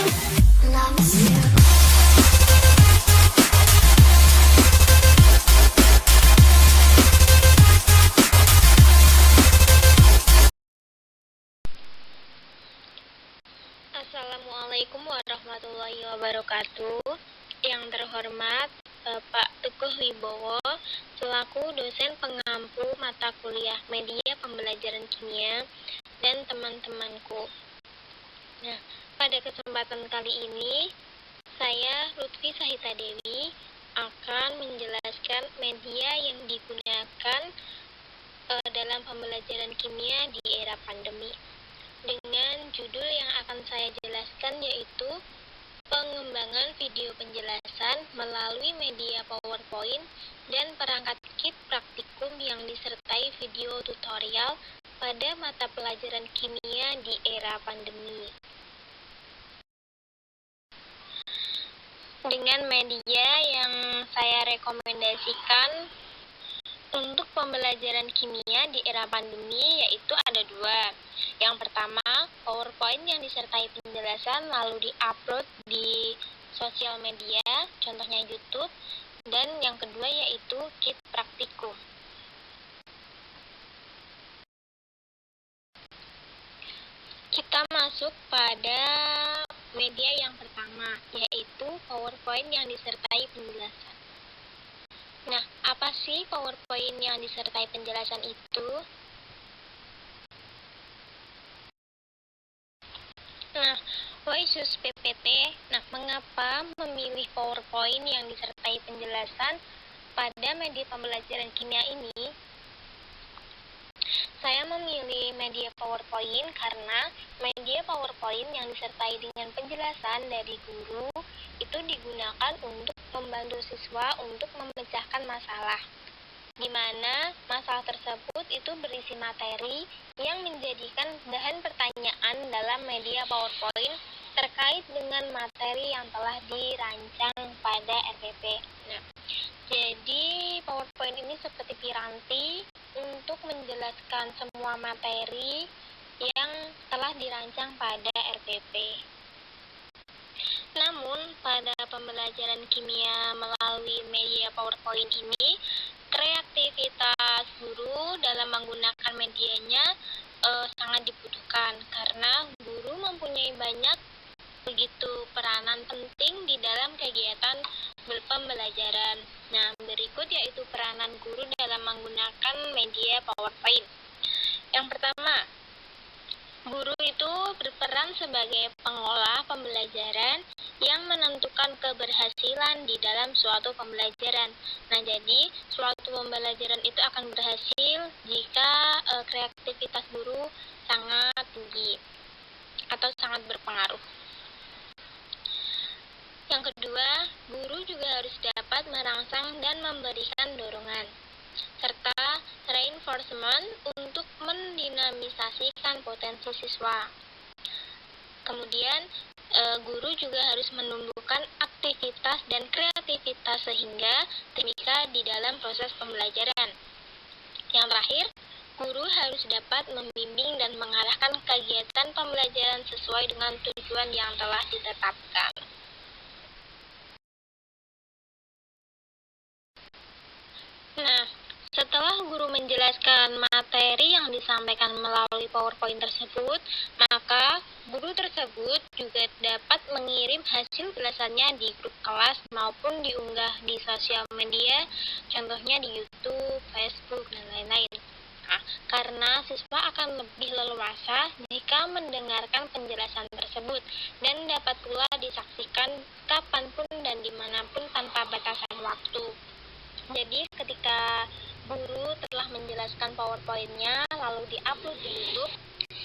Assalamualaikum warahmatullahi wabarakatuh. Yang terhormat Bapak Teguh Wibowo selaku dosen pengampu mata kuliah media pembelajaran kimia dan teman-temanku. Nah, pada kesempatan kali ini saya Lutfi Sahita Dewi akan menjelaskan media yang digunakan dalam pembelajaran kimia di era pandemi. Dengan judul yang akan saya jelaskan yaitu pengembangan video penjelasan melalui media PowerPoint dan perangkat kit praktikum yang disertai video tutorial pada mata pelajaran kimia di era pandemi. Dengan media yang saya rekomendasikan untuk pembelajaran kimia di era pandemi yaitu ada dua. Yang pertama, PowerPoint yang disertai penjelasan lalu di-upload di sosial media, contohnya YouTube. Dan yang kedua yaitu kit praktikum. Kita masuk pada media yang pertama, yaitu PowerPoint yang disertai penjelasan. Nah, apa sih PowerPoint yang disertai penjelasan itu? Nah, why choose PPT? Nah, mengapa memilih PowerPoint yang disertai penjelasan pada media pembelajaran kimia ini? Saya memilih media PowerPoint karena media PowerPoint yang disertai dengan penjelasan dari guru itu digunakan untuk membantu siswa untuk memecahkan masalah, di mana masalah tersebut itu berisi materi yang menjadikan bahan pertanyaan dalam media PowerPoint terkait dengan materi yang telah dirancang pada RPP. Nah, jadi PowerPoint ini seperti piranti untuk menjelaskan semua materi yang telah dirancang pada RPP. Namun, pada pembelajaran kimia melalui media PowerPoint ini, kreativitas guru dalam menggunakan medianya sangat dibutuhkan karena guru mempunyai banyak begitu peranan penting di dalam kegiatan pembelajaran. Nah, berikut yaitu peranan guru dalam menggunakan media PowerPoint. Yang pertama, guru itu berperan sebagai pengolah pembelajaran yang menentukan keberhasilan di dalam suatu pembelajaran. Nah, jadi suatu pembelajaran itu akan berhasil jika kreativitas guru sangat tinggi atau sangat berpengaruh. Yang kedua, guru juga harus dapat merangsang dan memberikan dorongan, serta reinforcement untuk mendinamisasikan potensi siswa. Kemudian, guru juga harus menumbuhkan aktivitas dan kreativitas sehingga dinamika di dalam proses pembelajaran. Yang terakhir, guru harus dapat membimbing dan mengarahkan kegiatan pembelajaran sesuai dengan tujuan yang telah ditetapkan. Nah, setelah guru menjelaskan materi yang disampaikan melalui PowerPoint tersebut, maka guru tersebut juga dapat mengirim hasil jelasannya di grup kelas maupun diunggah di sosial media, contohnya di YouTube, Facebook, dan lain-lain. Nah, karena siswa akan lebih leluasa jika mendengarkan penjelasan tersebut dan dapat pula disaksikan kapanpun dan dimanapun tanpa batasan waktu. Jadi ketika guru telah menjelaskan PowerPoint-nya lalu di-upload di YouTube,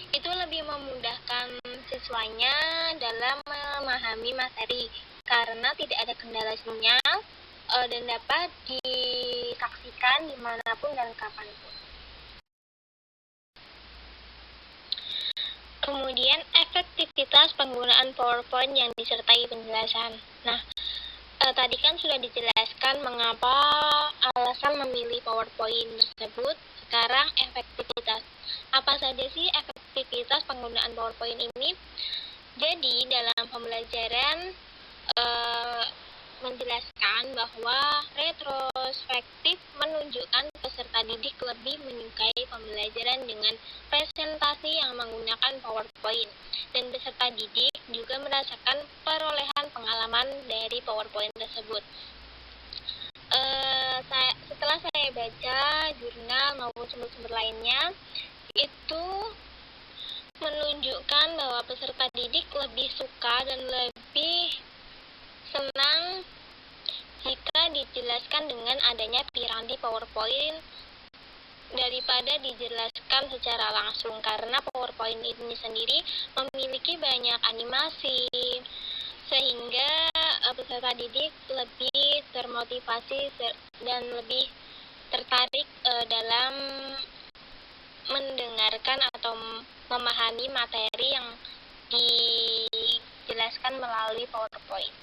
itu lebih memudahkan siswanya dalam memahami materi karena tidak ada kendala sinyal dan dapat disaksikan dimanapun dan kapanpun. Kemudian efektivitas penggunaan PowerPoint yang disertai penjelasan. Nah, tadi kan sudah dijelaskan mengapa alasan memilih PowerPoint tersebut. Sekarang efektivitas. Apa saja sih efektivitas penggunaan PowerPoint ini? Jadi dalam pembelajaran menjelaskan bahwa retrospektif menunjukkan peserta didik lebih menyukai pembelajaran dengan presentasi yang menggunakan PowerPoint, dan peserta didik juga merasakan perolehan pengalaman dari PowerPoint tersebut. Setelah saya baca jurnal maupun sumber-sumber lainnya, itu menunjukkan bahwa peserta didik lebih suka dan lebih senang jika dijelaskan dengan adanya piranti PowerPoint daripada dijelaskan secara langsung, karena PowerPoint ini sendiri memiliki banyak animasi sehingga peserta didik lebih termotivasi dan lebih tertarik dalam mendengarkan atau memahami materi yang dijelaskan melalui PowerPoint.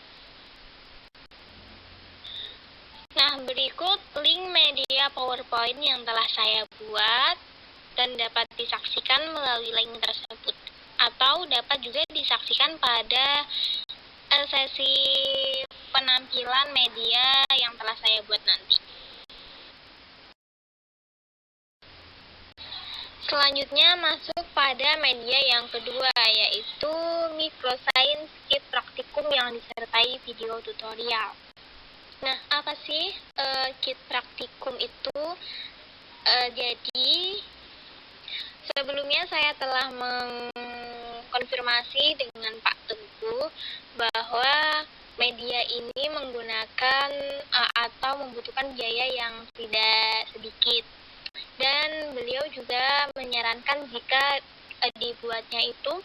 Nah, berikut link media PowerPoint yang telah saya buat dan dapat disaksikan melalui link tersebut, atau dapat juga disaksikan pada sesi penampilan media yang telah saya buat nanti. Selanjutnya masuk pada media yang kedua, yaitu Microscience Kit Praktikum yang disertai video tutorial. Nah, apa sih kit praktikum itu? Jadi, sebelumnya saya telah mengkonfirmasi dengan Pak Teguh bahwa media ini menggunakan atau membutuhkan biaya yang tidak sedikit. Dan beliau juga menyarankan jika dibuatnya itu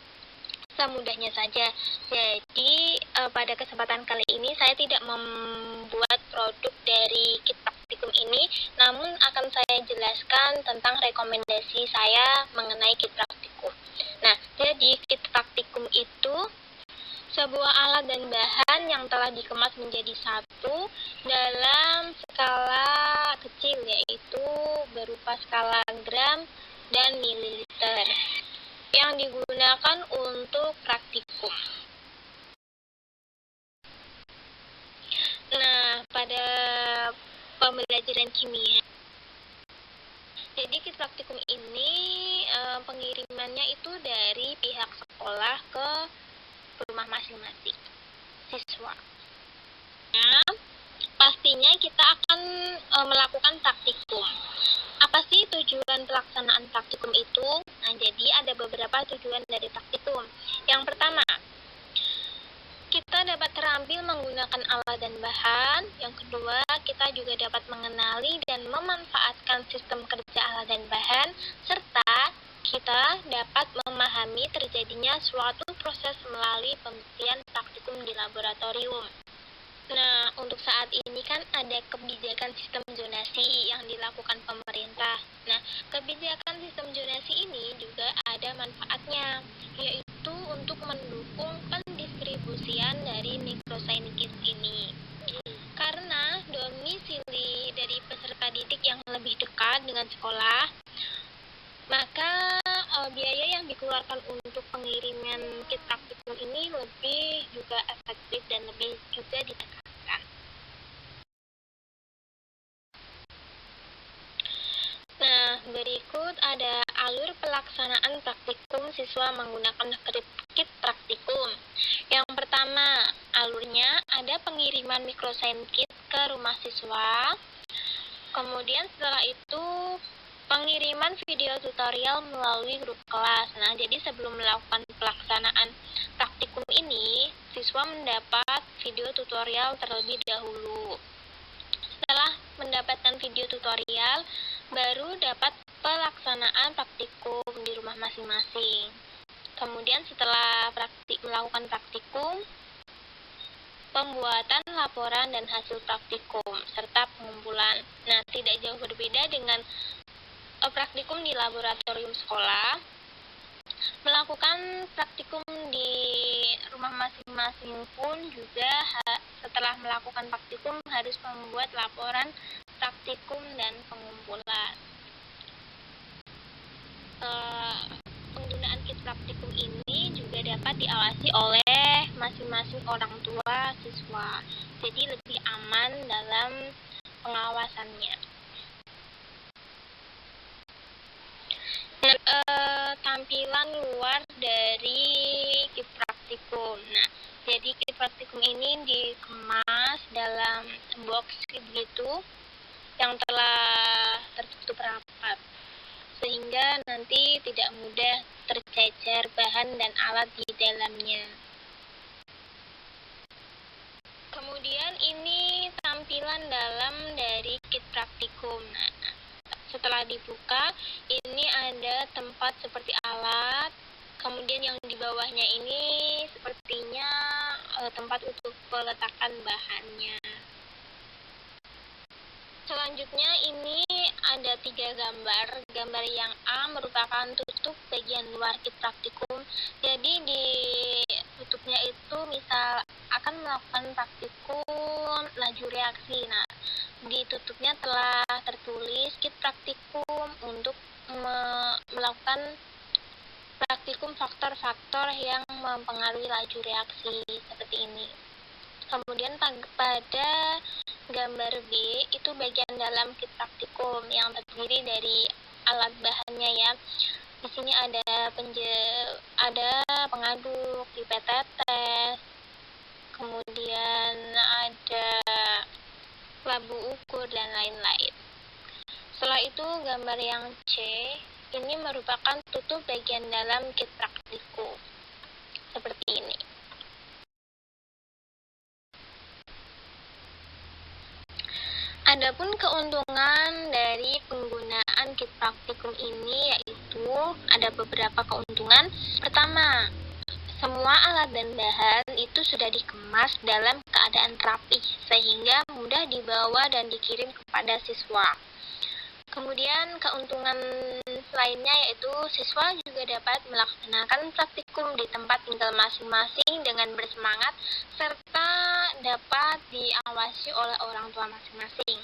semudahnya saja. Jadi pada kesempatan kali ini saya tidak membuat produk dari kit praktikum ini, namun akan saya jelaskan tentang rekomendasi saya mengenai kit praktikum. Nah, jadi kit praktikum itu sebuah alat dan bahan yang telah dikemas menjadi satu dalam skala kecil, yaitu berupa skala gram dan mililiter, yang digunakan untuk praktikum. Nah, pada pembelajaran kimia, jadi kit praktikum ini pengirimannya itu dari pihak sekolah ke rumah masing-masing siswa. Nah, pastinya kita akan melakukan praktikum. Apa sih tujuan pelaksanaan praktikum itu? Nah, jadi ada beberapa tujuan dari praktikum. Yang pertama, kita dapat terampil menggunakan alat dan bahan. Yang kedua, kita juga dapat mengenali dan memanfaatkan sistem kerja alat dan bahan, serta kita dapat memahami terjadinya suatu proses melalui pembuktian praktikum di laboratorium. Nah, untuk saat ini kan ada kebijakan sistem zonasi yang dilakukan pemerintah. Nah, kebijakan sistem zonasi ini juga ada manfaatnya, yaitu untuk mendukung pendistribusian dari Microscience Kits ini. Karena domisili dari peserta didik yang lebih dekat dengan sekolah, maka biaya yang dikeluarkan untuk pengiriman kit praktikum ini lebih juga efektif dan lebih juga ditekankan. Nah, berikut ada alur pelaksanaan praktikum siswa menggunakan kit praktikum. Yang pertama, alurnya ada pengiriman Microscience Kit ke rumah siswa. Kemudian setelah itu pengiriman video tutorial melalui grup kelas. Nah, jadi sebelum melakukan pelaksanaan praktikum ini, siswa mendapat video tutorial terlebih dahulu. Setelah mendapatkan video tutorial, baru dapat pelaksanaan praktikum di rumah masing-masing. Kemudian setelah melakukan praktikum, pembuatan laporan dan hasil praktikum, serta pengumpulan. Nah, tidak jauh berbeda dengan praktikum di laboratorium sekolah. Melakukan praktikum di rumah masing-masing pun juga setelah melakukan praktikum harus membuat laporan praktikum dan pengumpulan. Penggunaan kit praktikum ini juga dapat diawasi oleh masing-masing orang tua siswa. Jadi lebih aman dalam pengawasannya. Tampilan luar dari kit praktikum. Nah, jadi kit praktikum ini dikemas dalam box gitu yang telah tertutup rapat, sehingga nanti tidak mudah tercecer bahan dan alat di dalamnya. Kemudian ini tampilan dalam dari kit praktikum. Nah, setelah dibuka, ini ada tempat seperti alat, kemudian yang di bawahnya ini sepertinya tempat untuk peletakan bahannya. Selanjutnya ini ada 3 gambar. Gambar yang A merupakan tutup bagian luar kit praktikum. Jadi di tutupnya itu misal akan melakukan praktikum laju reaksi. Nah, di tutupnya telah tertulis kit praktikum untuk melakukan praktikum faktor-faktor yang mempengaruhi laju reaksi seperti ini. Kemudian pada gambar B itu bagian dalam kit praktikum yang terdiri dari alat bahannya ya. Di sini ada pengaduk, pipet tetes, kemudian ada labu ukur dan lain-lain. Setelah itu gambar yang C ini merupakan tutup bagian dalam kit praktikum seperti ini. Adapun keuntungan dari penggunaan kit praktikum ini yaitu ada beberapa keuntungan. Pertama, semua alat dan bahan itu sudah dikemas dalam keadaan rapi sehingga mudah dibawa dan dikirim kepada siswa. Kemudian keuntungan lainnya yaitu siswa juga dapat melaksanakan praktikum di tempat tinggal masing-masing dengan bersemangat serta dapat diawasi oleh orang tua masing-masing.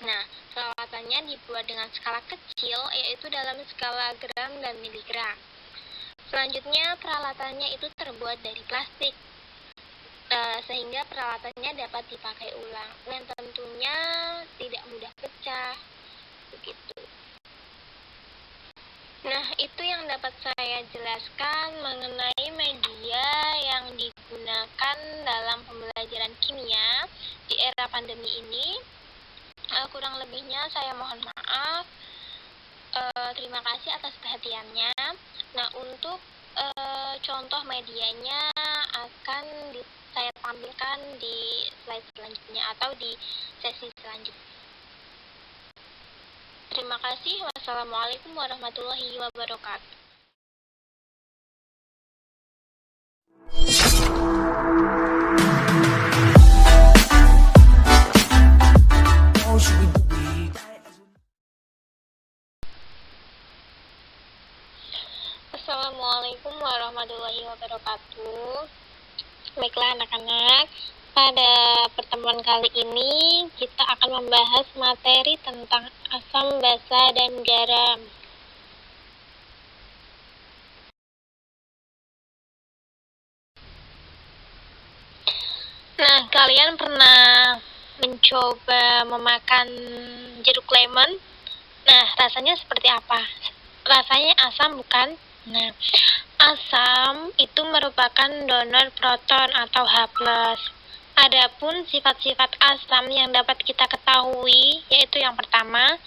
Nah, peralatannya dibuat dengan skala kecil yaitu dalam skala gram dan miligram. Selanjutnya peralatannya itu terbuat dari plastik sehingga peralatannya dapat dipakai ulang dan tentunya tidak mudah pecah. Begitu. Nah, itu yang dapat saya jelaskan mengenai media yang digunakan dalam pembelajaran kimia di era pandemi ini. Kurang lebihnya saya mohon maaf. Terima kasih atas perhatiannya. Nah, untuk contoh medianya akan saya tampilkan di slide selanjutnya atau di sesi selanjutnya. Terima kasih. Wassalamualaikum warahmatullahi wabarakatuh. Assalamualaikum warahmatullahi wabarakatuh. Baiklah anak-anak, pada pertemuan kali ini kita akan membahas materi tentang asam basa dan garam. Nah, kalian pernah mencoba memakan jeruk lemon? Nah, rasanya seperti apa? Rasanya asam bukan? Nah, asam itu merupakan donor proton atau H+. Adapun sifat-sifat asam yang dapat kita ketahui yaitu yang pertama,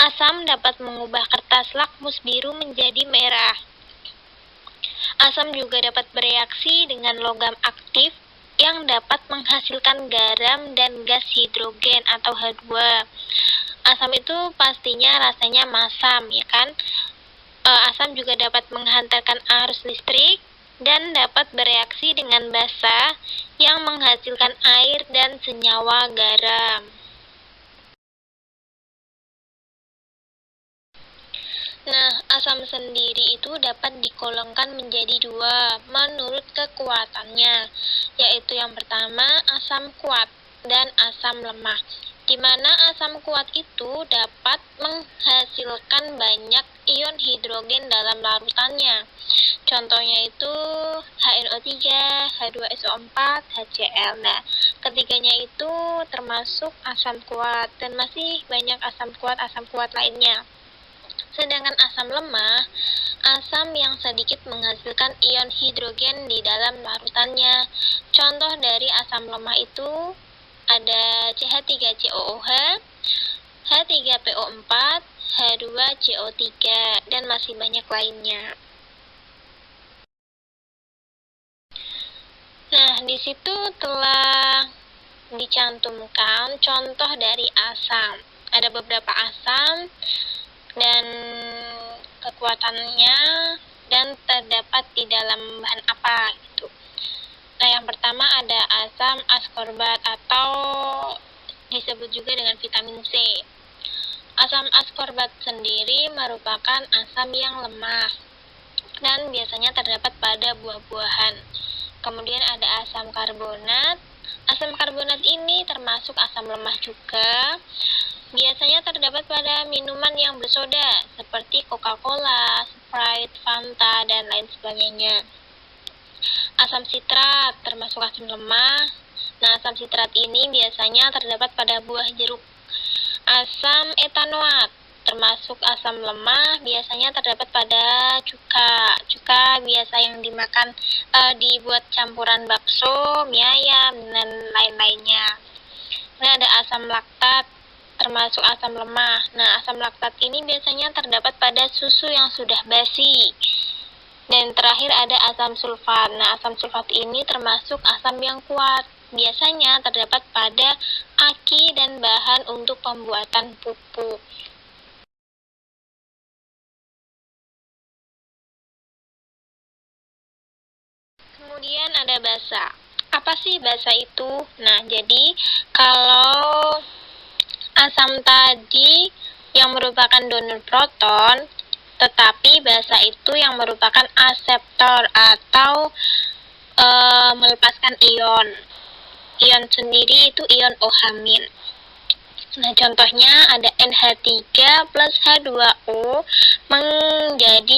asam dapat mengubah kertas lakmus biru menjadi merah. Asam juga dapat bereaksi dengan logam aktif yang dapat menghasilkan garam dan gas hidrogen atau H2. Asam itu pastinya rasanya masam, ya kan? Asam juga dapat menghantarkan arus listrik dan dapat bereaksi dengan basa yang menghasilkan air dan senyawa garam. Nah, asam sendiri itu dapat digolongkan menjadi 2 menurut kekuatannya, yaitu yang pertama asam kuat dan asam lemah. di mana asam kuat itu dapat menghasilkan banyak ion hidrogen dalam larutannya. Contohnya itu HNO3, H2SO4, HCl. Nah, ketiganya itu termasuk asam kuat dan masih banyak asam kuat lainnya. Sedangkan asam lemah, asam yang sedikit menghasilkan ion hidrogen di dalam larutannya. Contoh dari asam lemah itu ada CH3COOH, H3PO4, H2CO3, dan masih banyak lainnya. Nah, di situ telah dicantumkan contoh dari asam. Ada beberapa asam dan kekuatannya dan terdapat di dalam bahan apa gitu. Nah, yang pertama ada asam askorbat atau disebut juga dengan vitamin C. Asam askorbat sendiri merupakan asam yang lemah dan biasanya terdapat pada buah-buahan. Kemudian ada asam karbonat. Asam karbonat ini termasuk asam lemah juga. Biasanya terdapat pada minuman yang bersoda seperti Coca-Cola, Sprite, Fanta, dan lain sebagainya. Asam sitrat termasuk asam lemah. Nah, asam sitrat ini biasanya terdapat pada buah jeruk. Asam etanoat termasuk asam lemah, biasanya terdapat pada cuka. Cuka biasa yang dimakan dibuat campuran bakso, mie ayam, dan lain-lainnya. Nah, ada asam laktat termasuk asam lemah. Nah, asam laktat ini biasanya terdapat pada susu yang sudah basi. Dan terakhir ada asam sulfat. Nah, asam sulfat ini termasuk asam yang kuat. Biasanya terdapat pada aki dan bahan untuk pembuatan pupuk. Kemudian ada basa. Apa sih basa itu? Nah, jadi kalau asam tadi yang merupakan donor proton, tetapi basa itu yang merupakan aseptor atau melepaskan ion. Ion sendiri itu ion OH-. Nah, contohnya ada NH3 plus H2O menjadi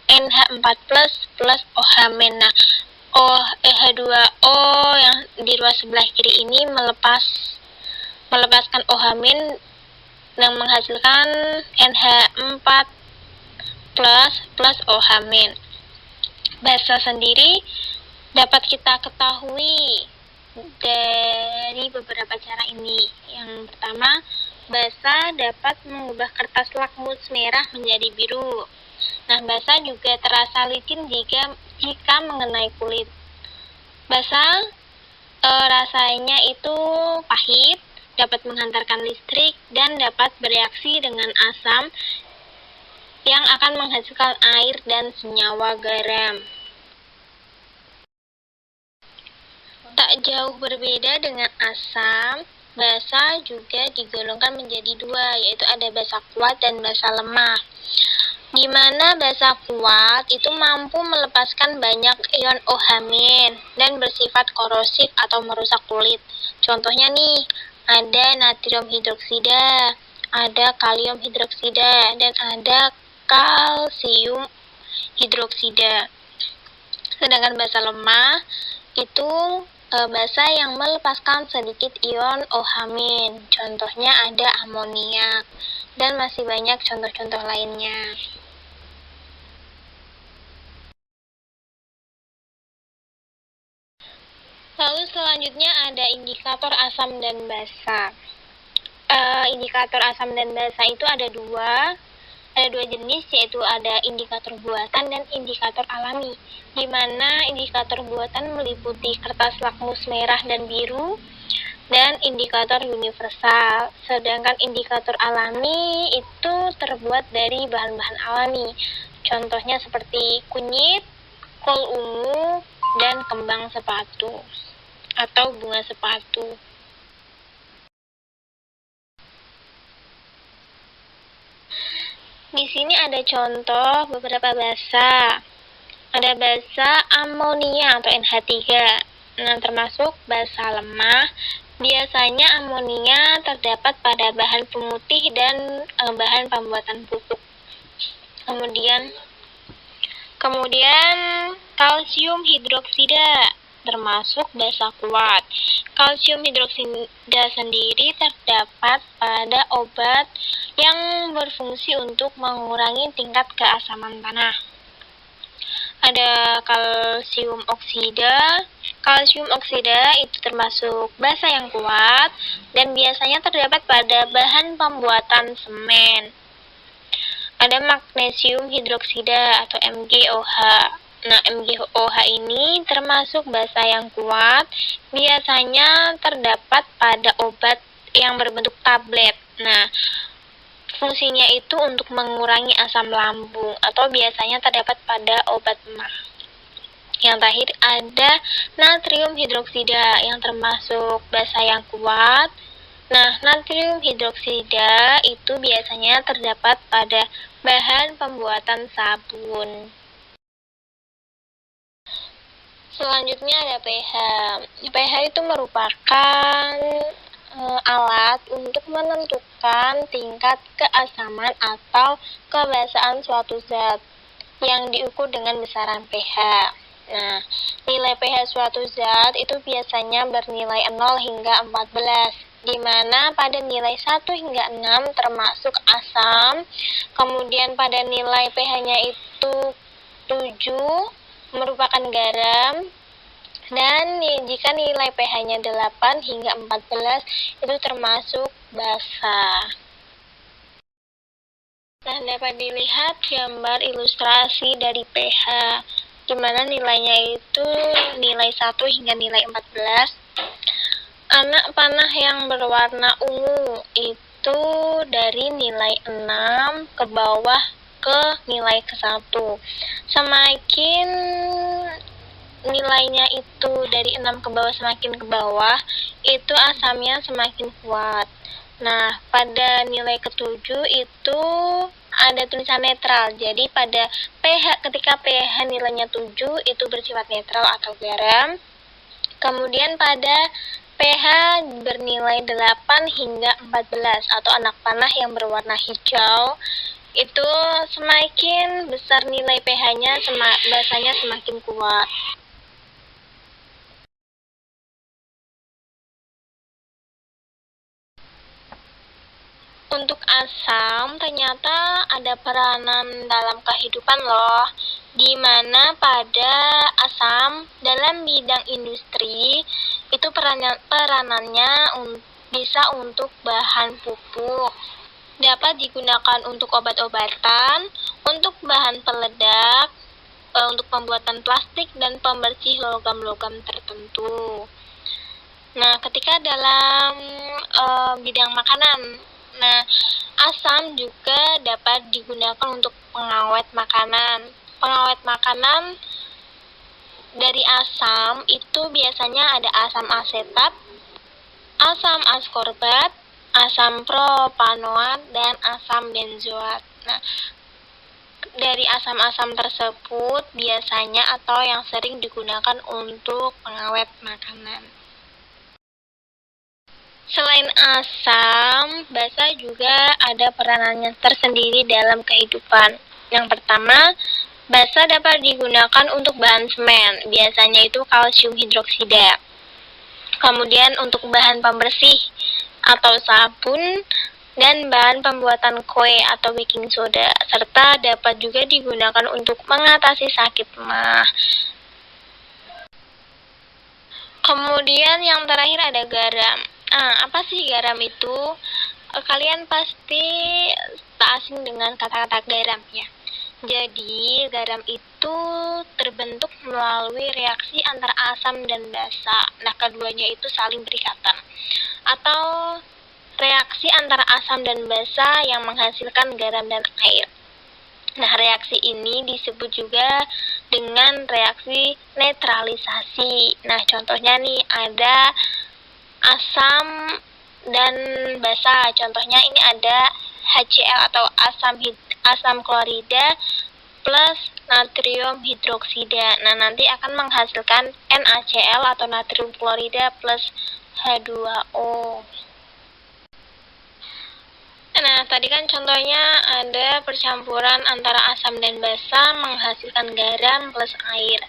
NH4 plus OH-. Nah, H2O yang di ruas sebelah kiri ini melepaskan OH- yang menghasilkan NH4 plus OH-. Basa sendiri dapat kita ketahui dari beberapa cara ini. Yang pertama, basa dapat mengubah kertas lakmus merah menjadi biru. Nah, basa juga terasa licin jika mengenai kulit. Basa rasanya itu pahit, dapat menghantarkan listrik, dan dapat bereaksi dengan asam yang akan menghasilkan air dan senyawa garam. Tak jauh berbeda dengan asam, basa juga digolongkan menjadi dua, yaitu ada basa kuat dan basa lemah. Di mana basa kuat itu mampu melepaskan banyak ion OH- dan bersifat korosif atau merusak kulit. Contohnya nih, ada natrium hidroksida, ada kalium hidroksida, dan ada kalsium hidroksida. Sedangkan basa lemah itu basa yang melepaskan sedikit ion OH-. Contohnya ada amoniak, dan masih banyak contoh-contoh lainnya. Lalu selanjutnya ada indikator asam dan basa. Indikator asam dan basa itu ada dua jenis, yaitu ada indikator buatan dan indikator alami. Di mana indikator buatan meliputi kertas lakmus merah dan biru dan indikator universal. Sedangkan indikator alami itu terbuat dari bahan-bahan alami. Contohnya seperti kunyit, kol ungu, dan kembang sepatu atau bunga sepatu. Di sini ada contoh beberapa basa. Ada basa amonia atau NH3. Nah, termasuk basa lemah Biasanya amonia terdapat pada bahan pemutih dan bahan pembuatan pupuk. Kemudian kalsium hidroksida termasuk basa kuat. Kalsium hidroksida sendiri terdapat pada obat yang berfungsi untuk mengurangi tingkat keasaman tanah. Ada kalsium oksida. Kalsium oksida itu termasuk basa yang kuat dan biasanya terdapat pada bahan pembuatan semen. Ada magnesium hidroksida atau MgOH. Nah, MgOH ini termasuk basa yang kuat, biasanya terdapat pada obat yang berbentuk tablet. Nah, fungsinya itu untuk mengurangi asam lambung atau biasanya terdapat pada obat mah. Yang terakhir ada natrium hidroksida yang termasuk basa yang kuat. Nah, natrium hidroksida itu biasanya terdapat pada bahan pembuatan sabun. Selanjutnya ada pH. pH itu merupakan alat untuk menentukan tingkat keasaman atau kebasaan suatu zat yang diukur dengan besaran pH. Nah, nilai pH suatu zat itu biasanya bernilai 0 hingga 14, di mana pada nilai 1 hingga 6 termasuk asam, kemudian pada nilai pH-nya itu 7 merupakan garam, dan jika nilai pH-nya 8 hingga 14 itu termasuk basa. Nah, dapat dilihat gambar ilustrasi dari pH, di mana nilainya itu nilai 1 hingga nilai 14. Anak panah yang berwarna ungu itu dari nilai 6 ke bawah ke nilai ke-1. Semakin nilainya itu dari 6 ke bawah semakin ke bawah, itu asamnya semakin kuat. Nah, pada nilai ke-7 itu ada tulisan netral. Jadi pada pH, ketika pH nilainya 7 itu bersifat netral atau garam. Kemudian pada pH bernilai 8 hingga 14 atau anak panah yang berwarna hijau, itu semakin besar nilai pH-nya, basanya semakin kuat. Untuk asam ternyata ada peranan dalam kehidupan loh, di mana pada asam dalam bidang industri itu peranannya bisa untuk bahan pupuk, dapat digunakan untuk obat-obatan, untuk bahan peledak, untuk pembuatan plastik dan pembersih logam-logam tertentu. Nah, ketika dalam bidang makanan, nah, asam juga dapat digunakan untuk pengawet makanan. Pengawet makanan dari asam itu biasanya ada asam asetat, asam askorbat, asam propanoat, dan asam benzoat. Nah, dari asam-asam tersebut biasanya atau yang sering digunakan untuk pengawet makanan. Selain asam, basa juga ada peranannya tersendiri dalam kehidupan. Yang pertama, basa dapat digunakan untuk bahan semen, biasanya itu kalsium hidroksida. Kemudian untuk bahan pembersih atau sabun, dan bahan pembuatan kue atau baking soda, serta dapat juga digunakan untuk mengatasi sakit mah. Kemudian yang terakhir ada garam. Apa sih garam itu? Kalian pasti tak asing dengan kata-kata garam ya. Jadi, garam itu terbentuk melalui reaksi antara asam dan basa. Nah, keduanya itu saling berikatan. Atau reaksi antara asam dan basa yang menghasilkan garam dan air. Nah, reaksi ini disebut juga dengan reaksi netralisasi. Nah, contohnya nih ada asam dan basa. Contohnya ini ada HCl atau asam klorida plus natrium hidroksida. Nah, nanti akan menghasilkan NaCl atau natrium klorida plus H2O. Nah, tadi kan contohnya ada percampuran antara asam dan basa menghasilkan garam plus air.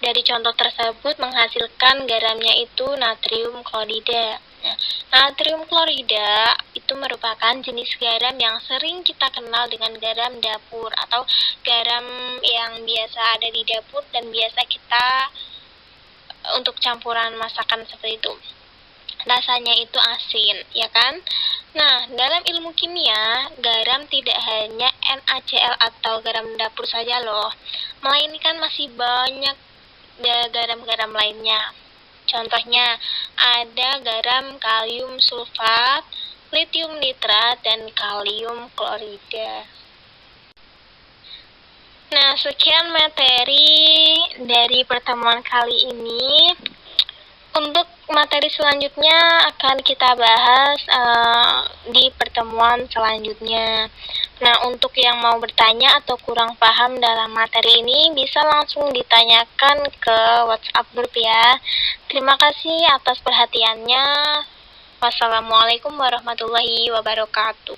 Dari contoh tersebut menghasilkan garamnya itu natrium klorida. Nah, natrium klorida itu merupakan jenis garam yang sering kita kenal dengan garam dapur atau garam yang biasa ada di dapur dan biasa kita untuk campuran masakan seperti itu. Rasanya itu asin, ya kan? Nah, dalam ilmu kimia, garam tidak hanya NaCl atau garam dapur saja loh, melainkan masih banyak garam-garam lainnya. Contohnya, ada garam kalium sulfat, litium nitrat, dan kalium klorida. Nah, sekian materi dari pertemuan kali ini. Untuk materi selanjutnya akan kita bahas di pertemuan selanjutnya. Nah, untuk yang mau bertanya atau kurang paham dalam materi ini bisa langsung ditanyakan ke WhatsApp grup ya. Terima kasih atas perhatiannya. Wassalamualaikum warahmatullahi wabarakatuh.